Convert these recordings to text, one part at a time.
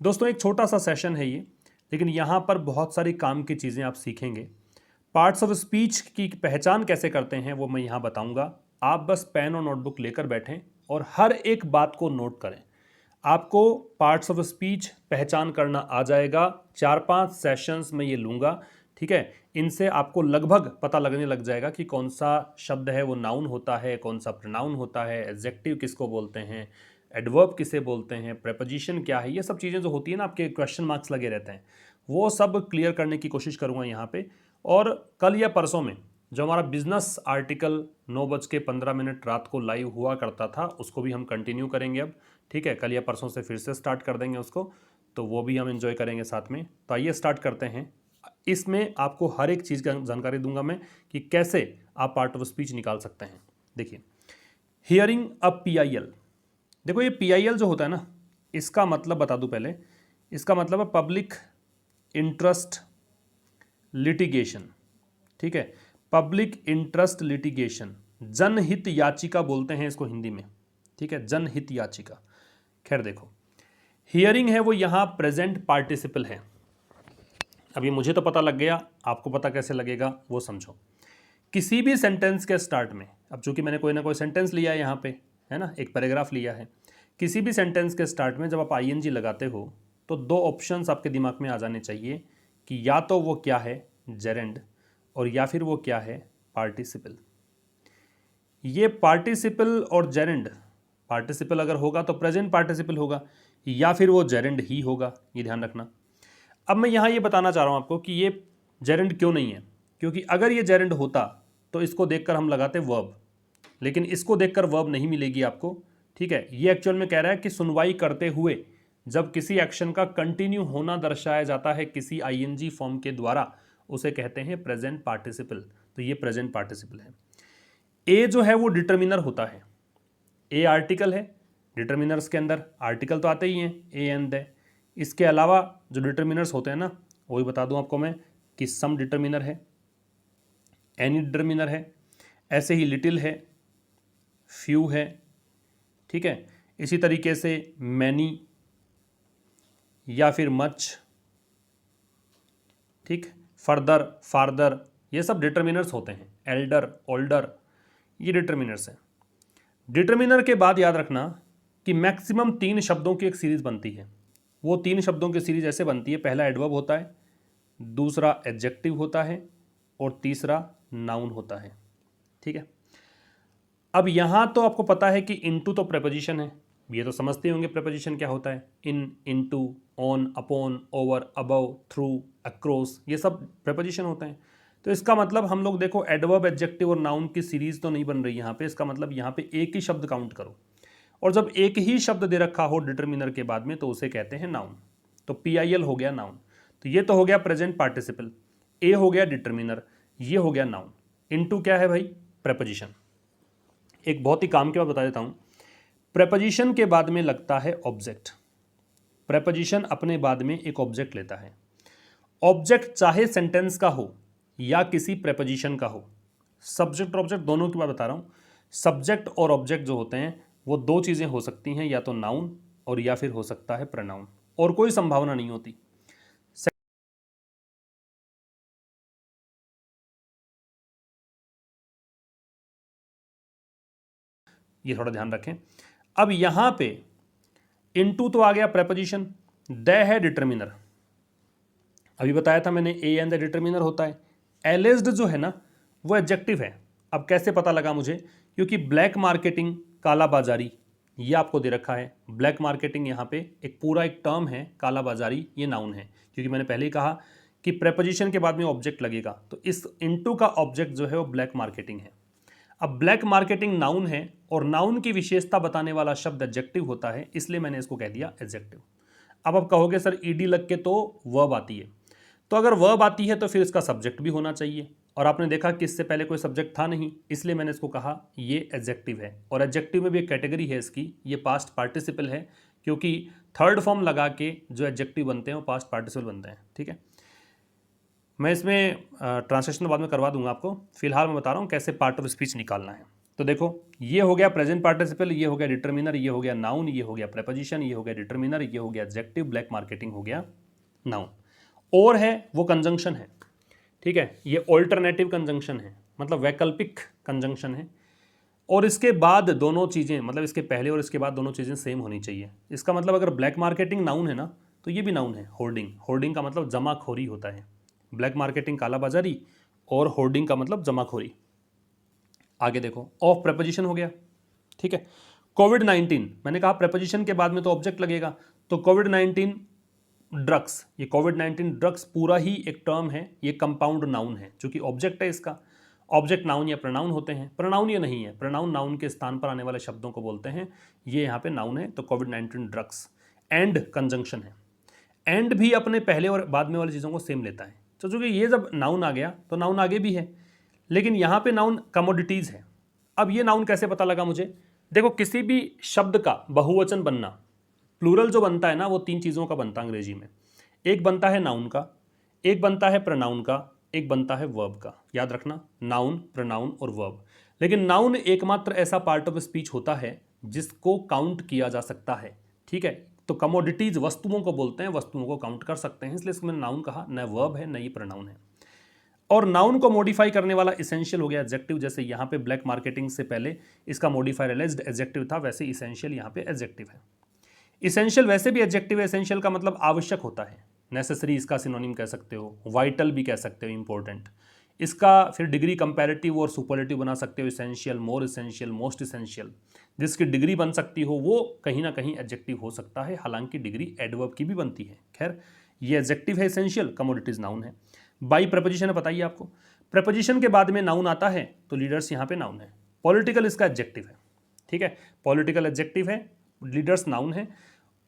दोस्तों एक छोटा सा सेशन है ये, लेकिन यहाँ पर बहुत सारी काम की चीज़ें आप सीखेंगे। पार्ट्स ऑफ स्पीच की पहचान कैसे करते हैं वो मैं यहाँ बताऊँगा। आप बस पेन और नोटबुक लेकर बैठें और हर एक बात को नोट करें। आपको पार्ट्स ऑफ स्पीच पहचान करना आ जाएगा। 4-5 सेशंस में ये लूँगा, ठीक है। इनसे आपको लगभग पता लगने लग जाएगा कि कौन सा शब्द है वो नाउन होता है, कौन सा प्रोनाउन होता है, एडजेक्टिव किसको बोलते हैं, एडवर्ब किसे बोलते हैं, प्रेपोजिशन क्या है। ये सब चीज़ें जो होती है ना, आपके क्वेश्चन मार्क्स लगे रहते हैं, वो सब क्लियर करने की कोशिश करूँगा यहाँ पे। और कल या परसों में जो हमारा बिजनेस आर्टिकल 9:15 रात को लाइव हुआ करता था, उसको भी हम कंटिन्यू करेंगे अब, ठीक है। कल या परसों से फिर से स्टार्ट कर देंगे उसको, तो वो भी हम एंजॉय करेंगे साथ में। तो आइए स्टार्ट करते हैं। इसमें आपको हर एक चीज़ का जानकारी दूंगा मैं कि कैसे आप पार्ट ऑफ स्पीच निकाल सकते हैं। देखिए, हियरिंग अ PIL। देखो ये PIL जो होता है ना, इसका मतलब बता दूं पहले। इसका मतलब है पब्लिक इंटरेस्ट लिटिगेशन, ठीक है। पब्लिक इंटरेस्ट लिटिगेशन, जनहित याचिका बोलते हैं इसको हिंदी में, ठीक है, जनहित याचिका। खैर देखो, हियरिंग है वो यहाँ प्रेजेंट पार्टिसिपल है। अभी मुझे तो पता लग गया, आपको पता कैसे लगेगा वो समझो। किसी भी सेंटेंस के स्टार्ट में, अब चूंकि मैंने कोई ना कोई सेंटेंस लिया है यहाँ पे, है ना, एक पैराग्राफ लिया है। किसी भी सेंटेंस के स्टार्ट में जब आप ING लगाते हो तो दो ऑप्शंस आपके दिमाग में आ जाने चाहिए कि या तो वो क्या है, जेरेंड, और या फिर वो क्या है, पार्टिसिपल। ये पार्टिसिपल और जेरेंड, पार्टिसिपल अगर होगा तो प्रेजेंट पार्टिसिपल होगा, या फिर वो जेरेंड ही होगा, ये ध्यान रखना। अब मैं यहाँ ये बताना चाह रहा हूँ आपको कि ये जेरेंड क्यों नहीं है, क्योंकि अगर ये जेरेंड होता तो इसको देखकर हम लगाते वर्ब, लेकिन इसको देखकर वर्ब नहीं मिलेगी आपको, ठीक है। ये एक्चुअल में कह रहा है कि सुनवाई करते हुए जब किसी एक्शन का कंटिन्यू होना दर्शाया जाता है किसी ING फॉर्म के द्वारा, उसे कहते हैं प्रेजेंट पार्टिसिपल। तो ये प्रेजेंट पार्टिसिपल है। ए जो है वो डिटर्मिनर होता है। ए आर्टिकल है, डिटर्मिनर्स के अंदर आर्टिकल तो आते ही हैं, ए एंड द। इसके अलावा जो डिटर्मिनर्स होते हैं ना, वही बता दूं आपको मैं कि सम डिटर्मिनर है, एनी डिटर्मिनर है, ऐसे ही लिटिल है, फ्यू है, ठीक है। इसी तरीके से मैनी या फिर मच, ठीक, फर्दर, फार्दर, ये सब डिटर्मिनर्स होते हैं। एल्डर, ओल्डर, ये डिटर्मिनर्स हैं। डिटर्मिनर के बाद याद रखना कि मैक्सिमम 3 शब्दों की एक सीरीज बनती है। वो 3 शब्दों की सीरीज ऐसे बनती है, पहला एडवर्ब होता है, दूसरा एडजेक्टिव होता है, और तीसरा नाउन होता है, ठीक है। अब यहां तो आपको पता है कि इनटू तो प्रेपोजिशन है, ये तो समझते होंगे प्रेपोजिशन क्या होता है। In, into, on, upon, over, above, through, across, ये सब प्रेपोजिशन होते हैं। तो इसका मतलब हम लोग देखो, एडवर्ब, एडजेक्टिव और नाउन की सीरीज तो नहीं बन रही यहाँ पे। इसका मतलब यहाँ पे एक ही शब्द काउंट करो, और जब एक ही शब्द दे रखा हो डिटर्मिनर के बाद में तो उसे कहते हैं नाउन। तो PIL हो गया नाउन। तो ये तो हो गया प्रेजेंट पार्टिसिपल, ए हो गया डिटर्मिनर, ये हो गया नाउन। इनटू क्या है भाई, प्रेपोजिशन। एक बहुत ही काम की बात बता देता हूं, प्रेपोजिशन के बाद में लगता है ऑब्जेक्ट। प्रेपोजिशन अपने बाद में एक ऑब्जेक्ट लेता है। ऑब्जेक्ट चाहे सेंटेंस का हो या किसी प्रेपोजिशन का हो, सब्जेक्ट और ऑब्जेक्ट दोनों की बात बता रहा हूं। सब्जेक्ट और ऑब्जेक्ट जो होते हैं वो दो चीजें हो सकती हैं, या तो नाउन और या फिर हो सकता है प्रोनाउन, और कोई संभावना नहीं होती। ये थोड़ा ध्यान रखें। अब यहां पे इनटू तो आ गया प्रेपोजिशन, द है डिटर्मिनर। अभी बताया था मैंने, ए एंड द डिटर्मिनर होता है। एलिज्ड जो है ना वो एडजेक्टिव है। अब कैसे पता लगा मुझे, क्योंकि ब्लैक मार्केटिंग, काला बाजारी, ये आपको दे रखा है। ब्लैक मार्केटिंग यहाँ पे एक पूरा एक टर्म है, काला बाजारी ये नाउन है, क्योंकि मैंने पहले ही कहा कि प्रेपोजिशन के बाद में ऑब्जेक्ट लगेगा। तो इस इनटू का ऑब्जेक्ट जो है वो ब्लैक मार्केटिंग है। अब ब्लैक मार्केटिंग नाउन है, और नाउन की विशेषता बताने वाला शब्द एडजेक्टिव होता है, इसलिए मैंने इसको कह दिया एडजेक्टिव। अब आप कहोगे सर ईडी लग के तो वर्ब आती है। तो अगर वर्ब आती है तो फिर इसका सब्जेक्ट भी होना चाहिए, और आपने देखा कि इससे पहले कोई सब्जेक्ट था नहीं, इसलिए मैंने इसको कहा ये एडजेक्टिव है। और एडजेक्टिव में भी एक कैटेगरी है इसकी, ये पास्ट पार्टिसिपल है, क्योंकि थर्ड फॉर्म लगा के जो एडजेक्टिव बनते हैं वो पास्ट पार्टिसिपल बनते हैं, ठीक है। मैं इसमें ट्रांसलेशन बाद में करवा दूंगा आपको, फिलहाल मैं बता रहा हूँ कैसे पार्ट ऑफ स्पीच निकालना है। तो देखो ये हो गया प्रेजेंट पार्टिसिपल, ये हो गया डिटरमिनर, ये हो गया नाउन, ये हो गया प्रेपोजिशन, ये हो गया डिटरमिनर, ये हो गया एडजेक्टिव, ब्लैक मार्केटिंग हो गया नाउन। और है वो कंजंक्शन है, ठीक है, ये ऑल्टरनेटिव कंजंक्शन है, मतलब वैकल्पिक कंजंक्शन है। और इसके बाद दोनों चीज़ें, मतलब इसके पहले और इसके बाद दोनों चीज़ें सेम होनी चाहिए। इसका मतलब अगर ब्लैक मार्केटिंग नाउन है ना, तो ये भी नाउन है। होर्डिंग, होर्डिंग का मतलब जमाखोरी होता है। ब्लैक मार्केटिंग कालाबाजारी और होर्डिंग का मतलब जमाखोरी। आगे देखो, ऑफ प्रेपोजिशन हो गया, ठीक है। कोविड-19, मैंने कहा प्रेपोजिशन के बाद में तो ऑब्जेक्ट लगेगा, तो कोविड-19 ड्रग्स, ये कोविड-19 ड्रग्स पूरा ही एक टर्म है, ये कंपाउंड नाउन है, चूंकि ऑब्जेक्ट है इसका। ऑब्जेक्ट नाउन या प्रोनाउन होते हैं, प्रोनाउन ये नहीं है, प्रोनाउन नाउन के स्थान पर आने वाले शब्दों को बोलते हैं, ये यहाँ पे नाउन है। तो कोविड-19 ड्रग्स, एंड कंजंक्शन है। एंड भी अपने पहले और बाद में वाली चीज़ों को सेम लेता है। तो चूंकि ये जब नाउन आ गया तो नाउन आगे भी है, लेकिन यहाँ पे नाउन कमोडिटीज़ है। अब ये नाउन कैसे पता लगा मुझे? देखो, किसी भी शब्द का बहुवचन बनना, प्लूरल जो बनता है ना, वो 3 चीज़ों का बनता है अंग्रेजी में। एक बनता है नाउन का, एक बनता है प्रोनाउन का, एक बनता है वर्ब का। याद रखना, नाउन, प्रोनाउन और वर्ब। लेकिन नाउन एकमात्र ऐसा पार्ट ऑफ स्पीच होता है जिसको काउंट किया जा सकता है, ठीक है। तो कमोडिटीज वस्तुओं को बोलते हैं, वस्तुओं को काउंट कर सकते हैं, इसलिए इसमें नाउन कहा, न वर्ब है न ही प्रोनाउन है। और नाउन को मॉडिफाई करने वाला इसेंशियल हो गया एडजेक्टिव। जैसे यहाँ पे ब्लैक मार्केटिंग से पहले इसका मॉडिफायर एलिज्ड एडजेक्टिव था, वैसे इसेंशियल यहाँ पे एडजेक्टिव है। इसेंशियल वैसे भी एडजेक्टिव है, इसेंशियल का मतलब आवश्यक होता है। नेसेसरी इसका सिनोनिम कह सकते हो, वाइटल भी कह सकते हो, इंपॉर्टेंट। इसका फिर डिग्री कंपैरेटिव और सुपरलेटिव बना सकते हो, इसेंशियल, मोर इसेंशियल, मोस्ट इसेंशियल। जिसकी डिग्री बन सकती हो वो कहीं ना कहीं एडजेक्टिव हो सकता है, हालांकि डिग्री एडवर्ब की भी बनती है। खैर, ये एडजेक्टिव है इसेंशियल, कमोडिटीज नाउन है। बाई प्रपोजिशन है, बताइए आपको। प्रपोजिशन के बाद में नाउन आता है तो लीडर्स यहाँ पे नाउन है। पॉलिटिकल इसका एडजेक्टिव है, ठीक है, पॉलिटिकल एडजेक्टिव है, लीडर्स नाउन है।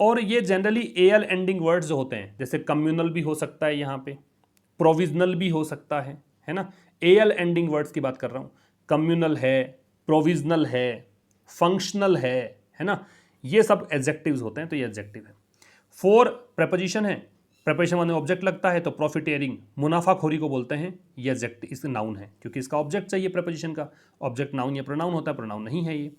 और ये जनरली एल एंडिंग वर्ड्स जो होते हैं, जैसे कम्युनल भी हो सकता है यहाँ पे, प्रोविजनल भी हो सकता है ना। एल एंडिंग वर्ड्स की बात कर रहा हूँ, कम्युनल है, प्रोविजनल है, फंक्शनल है ना, ये सब एडजेक्टिव्स होते हैं, तो ये एडजेक्टिव है। 4 प्रपोजिशन है, प्रपोजिशन में ऑब्जेक्ट लगता है, तो प्रॉफिटेयरिंग, मुनाफाखोरी को बोलते हैं, ये एडजेक्टिव, इस नाउन है, क्योंकि इसका ऑब्जेक्ट चाहिए प्रपोजिशन का। ऑब्जेक्ट नाउन या प्रोनाउन होता है, प्रोनाउन नहीं है ये।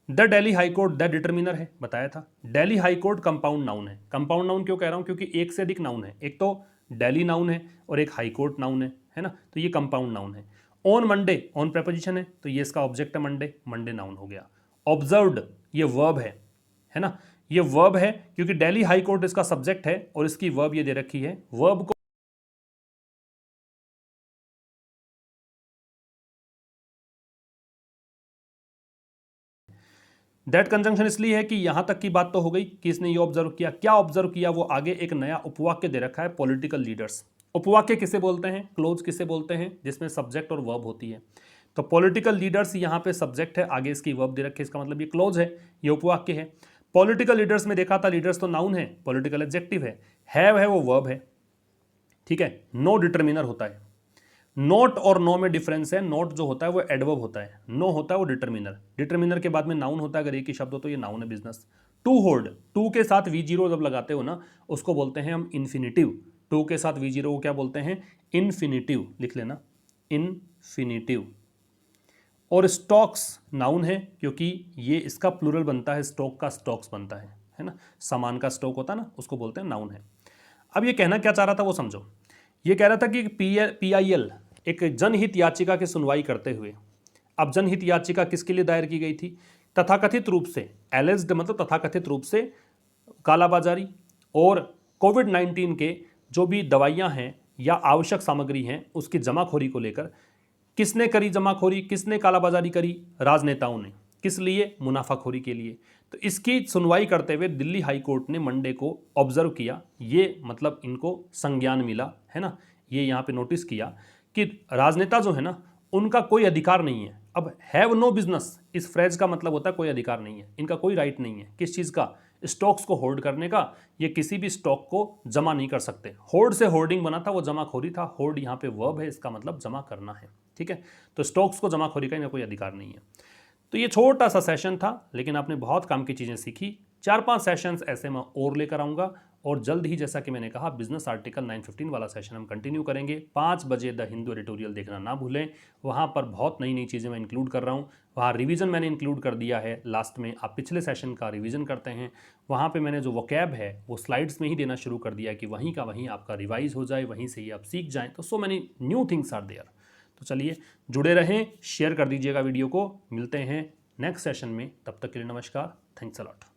The Delhi high court, the determiner है, बताया था। Delhi high court compound noun है। कंपाउंड नाउन क्यों कह रहा हूं? क्योंकि एक से अधिक नाउन है, एक तो दिल्ली नाउन है और एक हाई कोर्ट नाउन है ना, तो ये कंपाउंड नाउन है। ऑन मंडे, ऑन प्रपोजिशन है, तो ये इसका ऑब्जेक्ट है मंडे, मंडे नाउन हो गया। ऑब्जर्व्ड, ये वर्ब है ना, ये वर्ब है, क्योंकि दिल्ली हाई कोर्ट इसका सब्जेक्ट है और इसकी वर्ब ये दे रखी है। वर्ब को दैट कंजंक्शन इसलिए है कि यहां तक की बात तो हो गई कि इसने ये ऑब्जर्व किया। क्या ऑब्जर्व किया? वो आगे एक नया उपवाक्य दे रखा है, पॉलिटिकल लीडर्स। उपवाक्य किसे बोलते हैं? क्लोज किसे बोलते हैं? जिसमें सब्जेक्ट और वर्ब होती है। तो पॉलिटिकल लीडर्स यहाँ पे सब्जेक्ट है, आगे इसकी वर्ब दे रखी है, इसका मतलब ये क्लोज है, ये उपवाक्य है। पॉलिटिकल लीडर्स में देखा था, लीडर्स तो नाउन है, पॉलिटिकल एडजेक्टिव है, हैव है वो वर्ब है, ठीक है। नो डिटरमिनर होता है। नोट और नो में डिफरेंस है, नोट जो होता है वो एडवर्ब होता है, नो होता है वो डिटरमिनर। डिटरमिनर के बाद में नाउन होता है, अगर एक ही शब्द हो तो ये नाउन है, बिजनेस। टू होल्ड, टू के साथ V0 जब लगाते हो ना, उसको बोलते हैं हम इन्फिनिटिव। टू के साथ V0 को क्या बोलते हैं? इन्फिनिटिव, लिख लेना, इन्फिनिटिव। और स्टॉक्स नाउन है, क्योंकि ये इसका प्लूरल बनता है, स्टॉक का स्टॉक्स बनता है ना, सामान का स्टॉक होता है ना, उसको बोलते हैं नाउन है। अब ये कहना क्या चाह रहा था वो समझो। ये कह रहा था कि PIL एक जनहित याचिका की सुनवाई करते हुए, अब जनहित याचिका किसके लिए दायर की गई थी? तथाकथित रूप से एलिज्ड, मतलब तथाकथित रूप से कालाबाजारी और कोविड-19 के जो भी दवाइयां हैं या आवश्यक सामग्री हैं उसकी जमाखोरी को लेकर। किसने करी जमाखोरी, किसने कालाबाजारी करी? राजनेताओं ने। किस लिए? मुनाफाखोरी के लिए। तो इसकी सुनवाई करते हुए दिल्ली हाई कोर्ट ने मंडे को ऑब्जर्व किया, ये मतलब इनको संज्ञान मिला, है ना, ये यहाँ पे नोटिस किया कि राजनेता जो है ना, उनका कोई अधिकार नहीं है। अब हैव नो बिजनेस, इस फ्रेज का मतलब होता है कोई अधिकार नहीं है, इनका कोई राइट नहीं है। किस चीज़ का? स्टॉक्स को होल्ड करने का। ये किसी भी स्टॉक को जमा नहीं कर सकते। होल्ड से होर्डिंग बना था, वो जमाखोरी था। होल्ड यहाँ पे वर्ब है, इसका मतलब जमा करना है, ठीक है। तो स्टॉक्स को जमाखोरी का इनका कोई अधिकार नहीं है। तो ये छोटा सा सेशन था, लेकिन आपने बहुत काम की चीज़ें सीखी। 4-5 सेशंस ऐसे मैं और लेकर आऊँगा और जल्द ही जैसा कि मैंने कहा बिजनेस आर्टिकल 915 वाला सेशन हम कंटिन्यू करेंगे। 5 बजे द हिंदू एडिटोरियल देखना ना भूलें, वहाँ पर बहुत नई नई चीज़ें मैं इंक्लूड कर रहा हूँ। वहाँ रिवीजन मैंने इंक्लूड कर दिया है, लास्ट में आप पिछले सेशन का रिवीजन करते हैं, वहाँ पे मैंने जो वोकैब है वो स्लाइड्स में ही देना शुरू कर दिया कि वहीं का वहीं आपका रिवाइज हो जाए, वहीं से ही आप सीख जाएँ। तो so many new things are there. तो चलिए जुड़े रहें, शेयर कर दीजिएगा वीडियो को। मिलते हैं नेक्स्ट सेशन में, तब तक के लिए नमस्कार, थैंक्स अ लॉट।